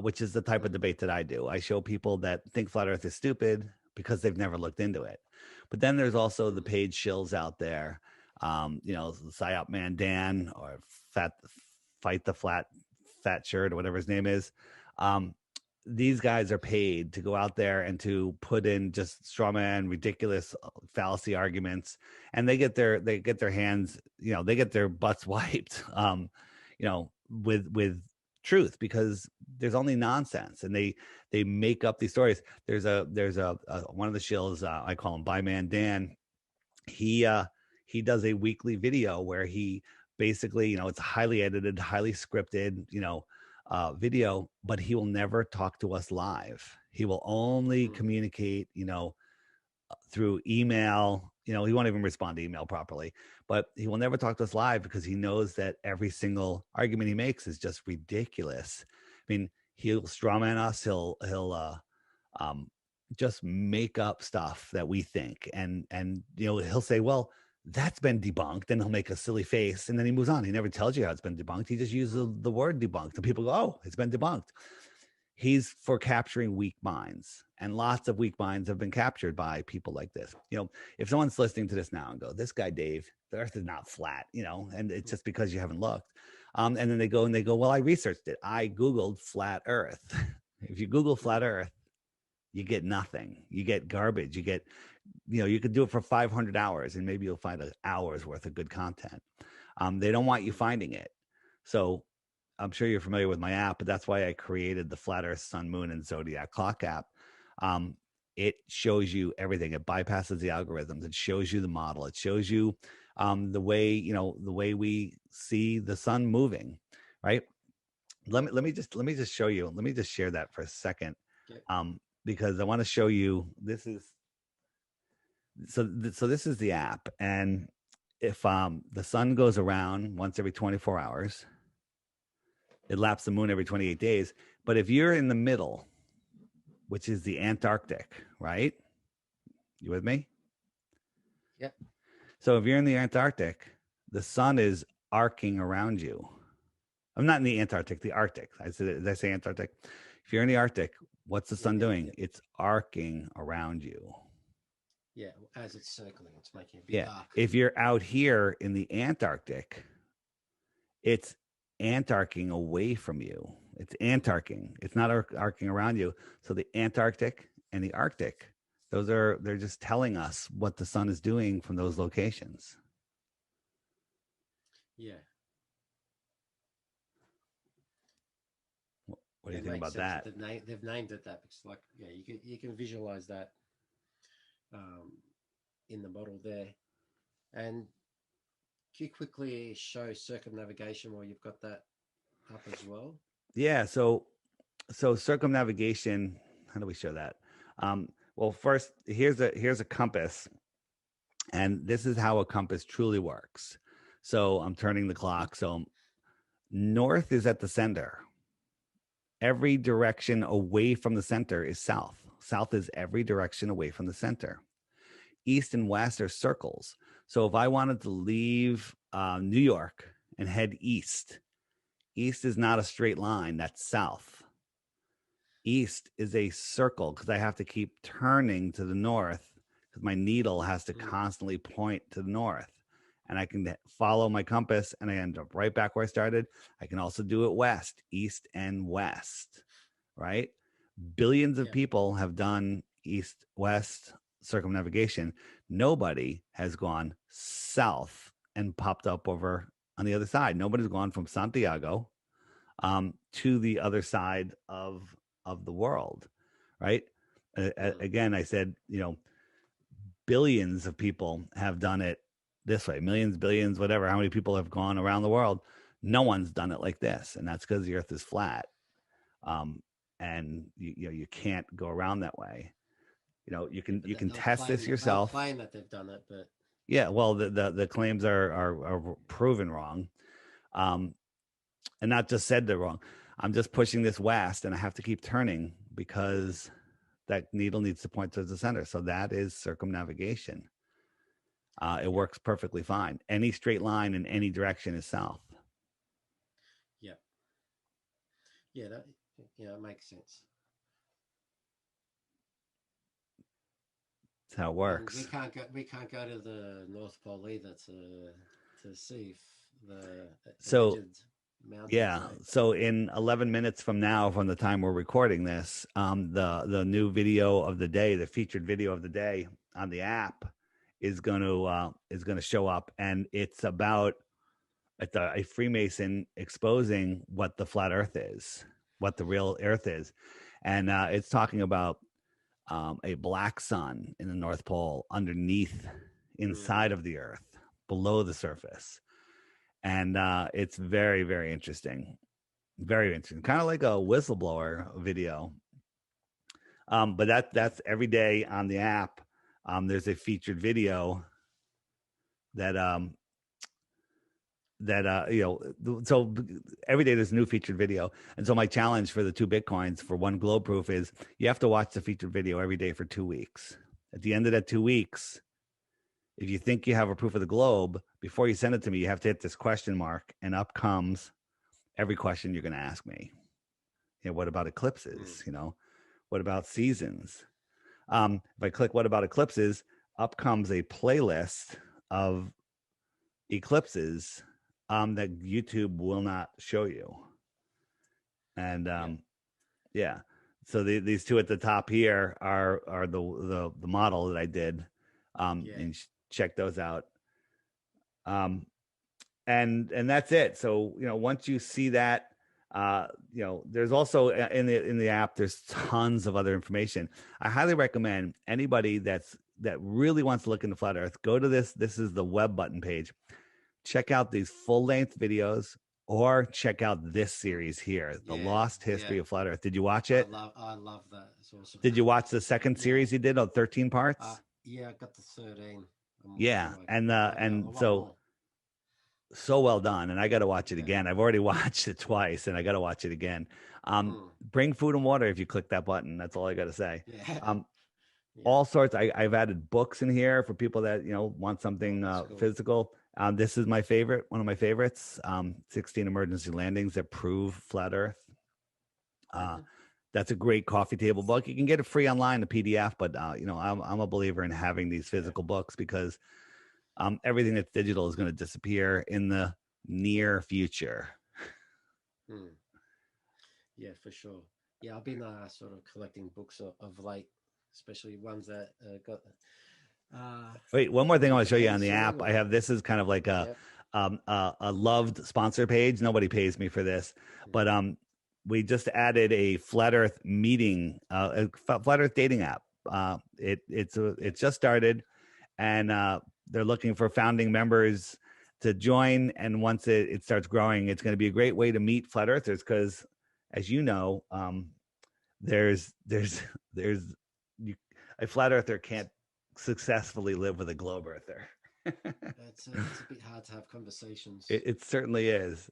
which is the type of debate that I do. I show people that think flat earth is stupid because they've never looked into it. But then there's also the paid shills out there, you know, Psyop Man Dan, or Fight the Fat Shirt, or whatever his name is. These guys are paid to go out there and to put in just straw man, ridiculous fallacy arguments, and they get their hands, you know, they get their butts wiped, you know, with truth, because there's only nonsense, and they make up these stories. There's a one of the shills, I call him By Man Dan. He does a weekly video where he basically, you know, it's highly edited, highly scripted, you know, video, but he will never talk to us live. He will only communicate, you know, through email. You know, he won't even respond to email properly, but he will never talk to us live because he knows that every single argument he makes is just ridiculous. I mean, he'll strawman us. He'll just make up stuff that we think, and you know, he'll say, well, that's been debunked, and he'll make a silly face, and then he moves on. He never tells you how it's been debunked. He just uses the word debunked, and people go, oh, it's been debunked. He's for capturing weak minds, and lots of weak minds have been captured by people like this. If someone's listening to this now and go, this guy, Dave, the earth is not flat, and it's just because you haven't looked. And then they go, well, I researched it. I Googled flat earth. If you Google flat earth, you get nothing. You get garbage. You get, you could do it for 500 hours and maybe you'll find an hour's worth of good content. They don't want you finding it. So I'm sure you're familiar with my app, but that's why I created the Flat Earth, Sun, Moon, and Zodiac Clock app. It shows you everything. It bypasses the algorithms. It shows you the model. It shows you the way we see the sun moving, right? Let me just show you. Let me just share that for a second, because I want to show you. This is this is the app, and if the sun goes around once every 24 hours. It laps the moon every 28 days. But if you're in the middle, which is the Antarctic, right? You with me? Yep. So if you're in the Antarctic, the sun is arcing around you. I'm not in the Antarctic, the Arctic. Did I say Antarctic? If you're in the Arctic, what's the sun doing? It's arcing around you. Yeah, as it's circling, it's making a big arc. If you're out here in the Antarctic, it's antarcing away from you. It's antarcing. It's not arcing around you. So the Antarctic and the Arctic, they're just telling us what the sun is doing from those locations. Yeah. What do you think about that? They've named it that because, you can visualize that in the model there. And can you quickly show circumnavigation while you've got that up as well? Yeah. So circumnavigation. How do we show that? Well, first, here's a compass, and this is how a compass truly works. So I'm turning the clock. So north is at the center. Every direction away from the center is south. South is every direction away from the center. East and west are circles. So if I wanted to leave New York and head east, east is not a straight line. That's south. East is a circle because I have to keep turning to the north because my needle has to constantly point to the north. And I can follow my compass and I end up right back where I started. I can also do it west, east and west, right? Billions of people have done east-west circumnavigation. Nobody has gone south and popped up over on the other side. Nobody's gone from Santiago to the other side of the world, right? Again, I said, billions of people have done it this way. Millions, billions, whatever. How many people have gone around the world? No one's done it like this, and that's because the Earth is flat. And you can't go around that way. You can test this yourself. They'll claim that they've done it, but yeah, well, the claims are proven wrong, and not just said they're wrong. I'm just pushing this west, and I have to keep turning because that needle needs to point towards the center. So that is circumnavigation. It works perfectly fine. Any straight line in any direction is south. Yeah. Yeah, that it makes sense. That's how it works. We can't go to the North Pole either to see if the mountains. So in 11 minutes from now, from the time we're recording this, the new video of the day, the featured video of the day on the app is going to show up, and it's about a Freemason exposing what the flat Earth is, what the real Earth is, and it's talking about a black sun in the North Pole underneath, inside of the Earth, below the surface. And it's very, very interesting. Very interesting. Kind of like a whistleblower video. But that's every day on the app. There's a featured video that so every day there's a new featured video. And so my challenge for the 2 Bitcoins for one globe proof is you have to watch the featured video every day for 2 weeks. At the end of that 2 weeks, if you think you have a proof of the globe, before you send it to me, you have to hit this question mark, and up comes every question you're going to ask me. what about eclipses? What about seasons? If I click what about eclipses, up comes a playlist of eclipses that YouTube will not show you. And yeah. So these two at the top here are the model that I did. And check those out. And that's it. So, once you see that, there's also in the app, there's tons of other information. I highly recommend anybody that really wants to look into flat Earth, go to this is the web button page. Check out these full-length videos, or check out this series here, The Lost History of Flat Earth. Did you watch it? I love that. It's awesome. Did you watch the second series he did on 13 parts? Yeah, I got the 13. So well done. And I got to watch it again. I've already watched it twice, and I got to watch it again. Bring food and water if you click that button. That's all I got to say. All sorts. I've added books in here for people that, want something cool. Physical. This is my favorite, one of my favorites, 16 emergency landings that prove flat Earth. That's a great coffee table book. You can get it free online, the PDF, but I'm a believer in having these physical books, because everything that's digital is going to disappear in the near future. Yeah, for sure. Yeah, I've been sort of collecting books of late, especially ones that got. Wait, one more thing I want to show you on the app. I have, this is kind of like a loved sponsor page. Nobody pays me for this, but we just added a flat Earth meeting, a flat Earth dating app. It's just started, and they're looking for founding members to join. And once it starts growing, it's going to be a great way to meet flat earthers, because, as you know, there's a flat earther can't successfully live with a globe earther. It's a bit hard to have conversations. It certainly is.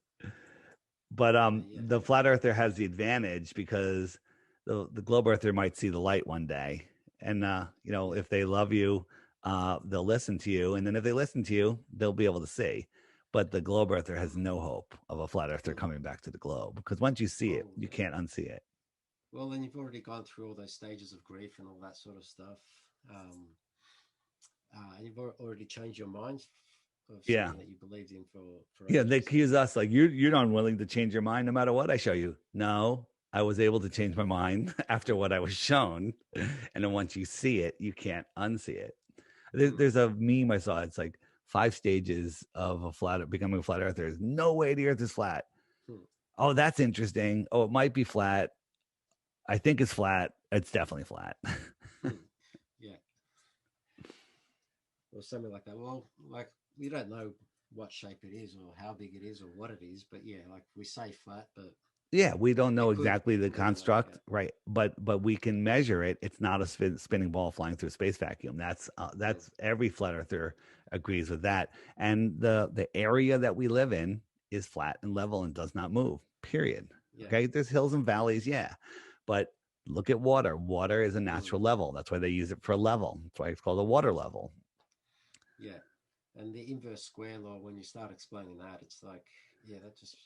But the flat earther has the advantage, because the globe earther might see the light one day, and if they love you, they'll listen to you, and then if they listen to you, they'll be able to see. But the globe earther has no hope of a flat earther coming back to the globe, because once you see it, you can't unsee it. Well, then you've already gone through all those stages of grief and all that sort of stuff. And you've already changed your mind of something that you believed in for ages. They accuse us like, you're not willing to change your mind no matter what I show you. No, I was able to change my mind after what I was shown. And then once you see it, you can't unsee it. There's a meme I saw. It's like 5 stages of becoming a flat earther. There's no way the earth is flat. Oh, that's interesting. Oh, it might be flat. I think it's flat. It's definitely flat. Yeah. Or something like that. Well, like, we don't know what shape it is or how big it is or what it is, but like we say flat, but we don't know exactly the construct, right? But we can measure it. It's not a spinning ball flying through a space vacuum. That's every flat earther agrees with that. And the area that we live in is flat and level and does not move. Period. Okay, there's hills and valleys, but look at water. Water is a natural level. That's why they use it for a level. That's why it's called a water level. Yeah. And the inverse square law, when you start explaining that, it's like, that just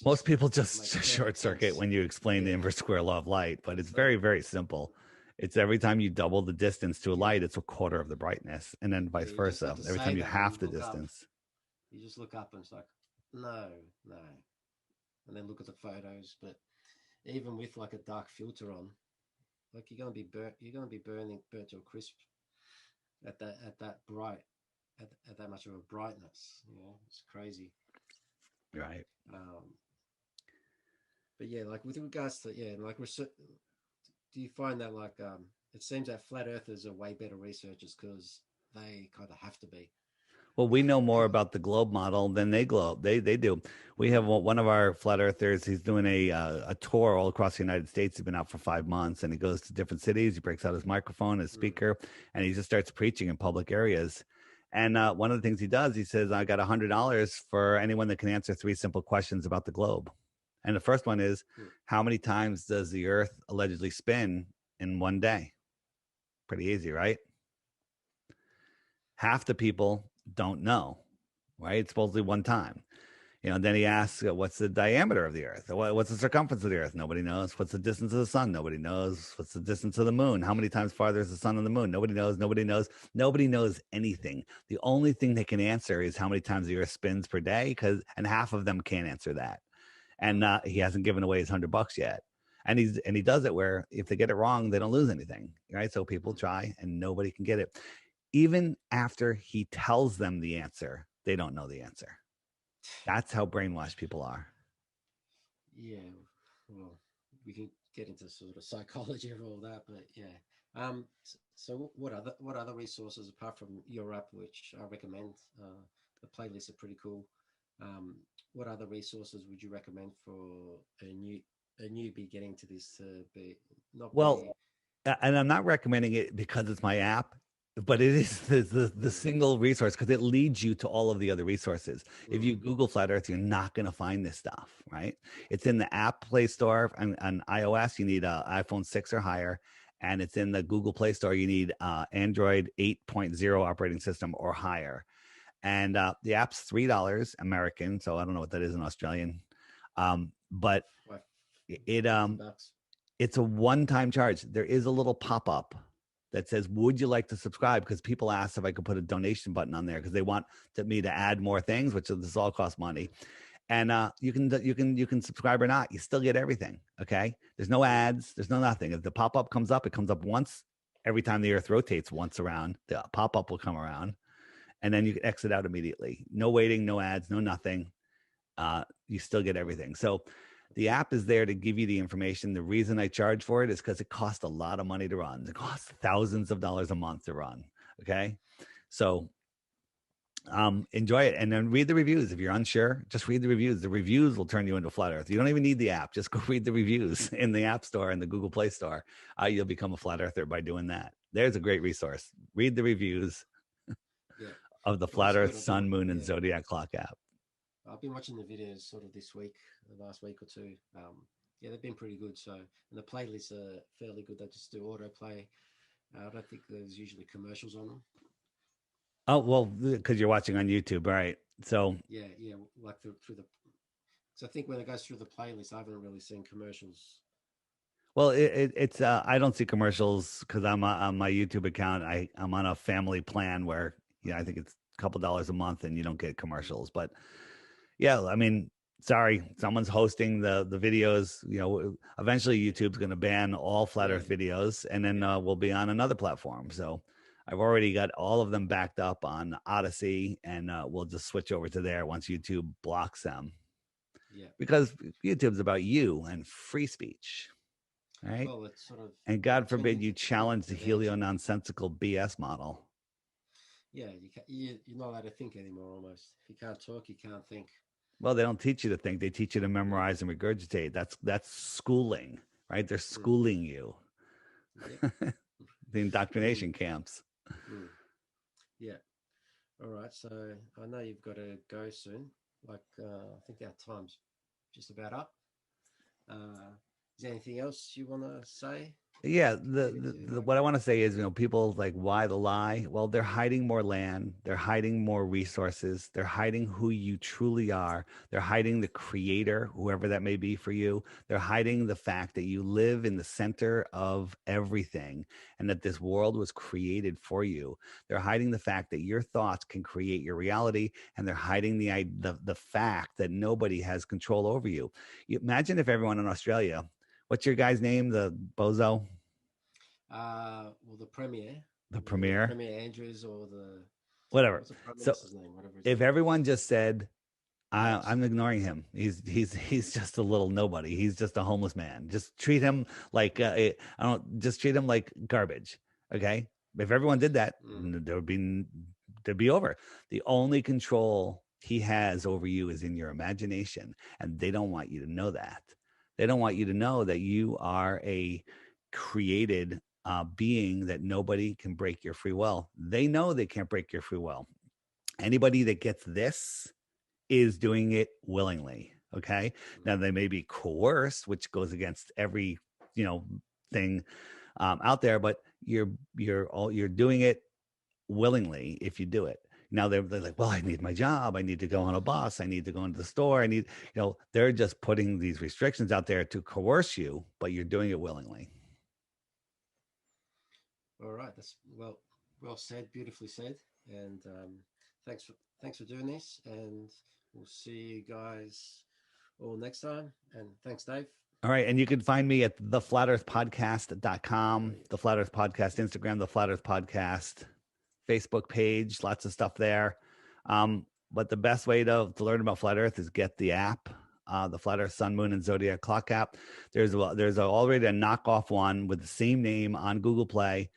most people just short circuit when you explain the inverse square law of light, but it's very, very simple. It's every time you double the distance to a light, it's a quarter of the brightness, and then vice versa. Every time you half the distance. You just look up and it's like, no. And then look at the photos. But even with like a dark filter on, like you're gonna be burnt to a crisp at that bright. At that much of a brightness, it's crazy, right? But like with regards to like research, do you find that like it seems that flat earthers are way better researchers because they kind of have to be? Well, we know more about the globe model than they do. We have one of our flat earthers. He's doing a tour all across the United States. He's been out for 5 months, and he goes to different cities. He breaks out his microphone, his speaker, and he just starts preaching in public areas. And one of the things he does, he says, I got $100 for anyone that can answer 3 simple questions about the globe. And the first one is, how many times does the earth allegedly spin in one day? Pretty easy, right? Half the people don't know, right? It's supposedly one time. Then he asks, what's the diameter of the Earth? What's the circumference of the Earth? Nobody knows. What's the distance of the sun? Nobody knows. What's the distance of the moon? How many times farther is the sun than the moon? Nobody knows. Nobody knows. Nobody knows anything. The only thing they can answer is how many times the Earth spins per day, and half of them can't answer that. And he hasn't given away his $100 yet. And he does it where if they get it wrong, they don't lose anything, right? So people try and nobody can get it. Even after he tells them the answer, they don't know the answer. That's how brainwashed people are. Yeah, well, we can get into sort of psychology of all that, but yeah. So what other resources apart from your app, which I recommend? The playlists are pretty cool. What other resources would you recommend for a newbie getting to this to be not well? And I'm not recommending it because it's my app, but it is the single resource because it leads you to all of the other resources. If you Google Flat Earth, you're not going to find this stuff, right? It's in the app Play Store on iOS. You need an iPhone 6 or higher. And it's in the Google Play Store. You need Android 8.0 operating system or higher. And the app's $3 American. So I don't know what that is in Australian. But it's a one-time charge. There is a little pop-up that says, would you like to subscribe? Because people asked if I could put a donation button on there because they want me to add more things, which this all costs money. And you can subscribe or not. You still get everything. Okay. There's no ads. There's no nothing. If the pop-up comes up, it comes up once every time the Earth rotates once around. The pop-up will come around, and then you can exit out immediately. No waiting, no ads, no nothing. You still get everything. So the app is there to give you the information. The reason I charge for it is because it costs a lot of money to run. It costs thousands of dollars a month to run. Okay. So enjoy it and then read the reviews. If you're unsure, just read the reviews. The reviews will turn you into Flat Earth. You don't even need the app. Just go read the reviews in the App Store and the Google Play Store. You'll become a Flat Earther by doing that. There's a great resource. Read the reviews of the Flat Earth, Sun, Moon, and Zodiac Clock app. I've been watching the videos sort of this week, the last week or two. They've been pretty good. So, and the playlists are fairly good. They just do autoplay. I don't think there's usually commercials on them. Oh, well, because you're watching on YouTube, right? So yeah, like through the. So I think when it goes through the playlist, I haven't really seen commercials. Well, it's I don't see commercials because I'm on my YouTube account. I'm on a family plan where I think it's a couple dollars a month and you don't get commercials. But yeah, I mean, sorry, someone's hosting the videos. Eventually YouTube's going to ban all Flat Earth videos, and then we'll be on another platform. So I've already got all of them backed up on Odyssey, and we'll just switch over to there once YouTube blocks them. Yeah, because YouTube's about you and free speech. Right. Well, it's sort of, and God forbid you challenge the helio-nonsensical BS model. Yeah, you're not allowed to think anymore. Almost, if you can't talk, you can't think. Well, they don't teach you to think; they teach you to memorize and regurgitate. That's schooling, right? They're schooling you. Yep. The indoctrination camps. Yeah. All right. So I know you've got to go soon. I think our time's just about up. Is there anything else you want to say? Yeah, what I want to say is, people like, why the lie? Well, they're hiding more land. They're hiding more resources. They're hiding who you truly are. They're hiding the creator, whoever that may be for you. They're hiding the fact that you live in the center of everything and that this world was created for you. They're hiding the fact that your thoughts can create your reality, and they're hiding the fact that nobody has control over you. Imagine if everyone in Australia. What's your guy's name? The bozo? Well, the premier. The premier? Premier Andrews or the... Whatever. So if everyone just said, I'm ignoring him. He's just a little nobody. He's just a homeless man. Just treat him like, just treat him like garbage. Okay? If everyone did that, there'd be over. The only control he has over you is in your imagination. And they don't want you to know that. They don't want you to know that you are a created being, that nobody can break your free will. They know they can't break your free will. Anybody that gets this is doing it willingly. Okay. Now they may be coerced, which goes against every, thing out there, but you're doing it willingly if you do it. Now they're like, well, I need my job. I need to go on a bus. I need to go into the store. I need, they're just putting these restrictions out there to coerce you, but you're doing it willingly. All right. That's well said, beautifully said. And thanks for doing this. And we'll see you guys all next time. And thanks, Dave. All right. And you can find me at theflatearthpodcast.com, the Flat Earth Podcast Instagram, the Flat Earth Podcast Facebook page, lots of stuff there. But the best way to learn about Flat Earth is get the app, the Flat Earth Sun, Moon, and Zodiac Clock app. There's already a knockoff one with the same name on Google Play.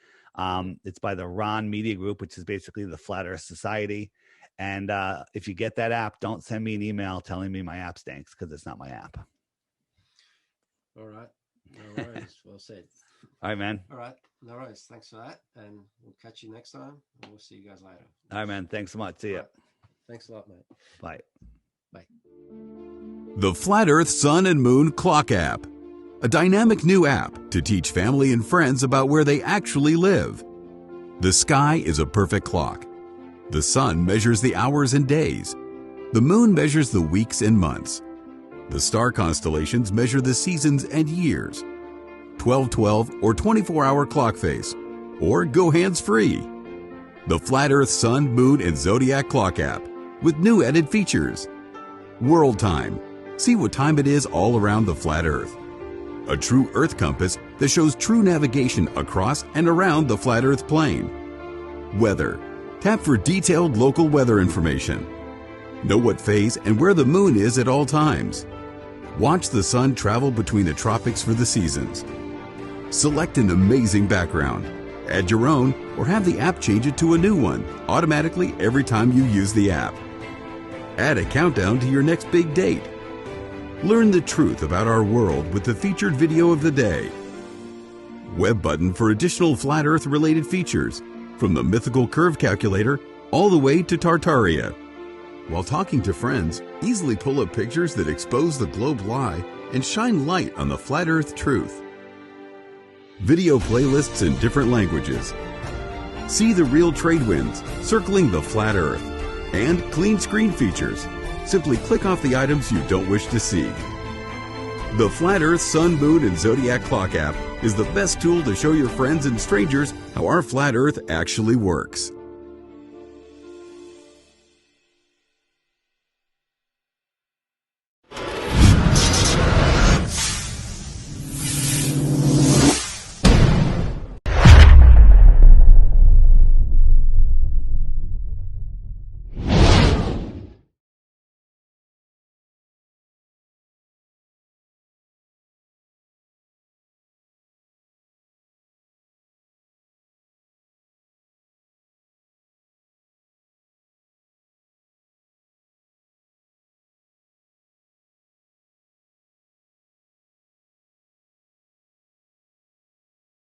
It's by the Ron Media Group, which is basically the Flat Earth Society. And if you get that app, don't send me an email telling me my app stinks, because it's not my app. All right. No worries. Well said. All right, man. All right. No worries. Thanks for that. And we'll catch you next time. And we'll see you guys later. All right, man. Thanks so much. See ya. Right. Thanks a lot, mate. Bye. Bye. The Flat Earth Sun and Moon Clock app. A dynamic new app to teach family and friends about where they actually live. The sky is a perfect clock. The sun measures the hours and days. The moon measures the weeks and months. The star constellations measure the seasons and years. 12/12 or 24-hour clock face, or go hands-free. The Flat Earth Sun, Moon, and Zodiac Clock app with new added features. World Time. See what time it is all around the flat Earth. A true Earth compass that shows true navigation across and around the flat Earth plane. Weather. Tap for detailed local weather information. Know what phase and where the moon is at all times. Watch the sun travel between the tropics for the seasons. Select an amazing background. Add your own or have the app change it to a new one automatically every time you use the app. Add a countdown to your next big date. Learn the truth about our world with the featured video of the day. Web button for additional flat Earth related features, from the mythical curve calculator all the way to Tartaria. While talking to friends, easily pull up pictures that expose the globe lie and shine light on the flat Earth truth. Video playlists in different languages. See the real trade winds circling the flat Earth. And clean screen features. Simply click off the items you don't wish to see. The Flat Earth Sun, Moon, and Zodiac Clock app is the best tool to show your friends and strangers how our flat Earth actually works.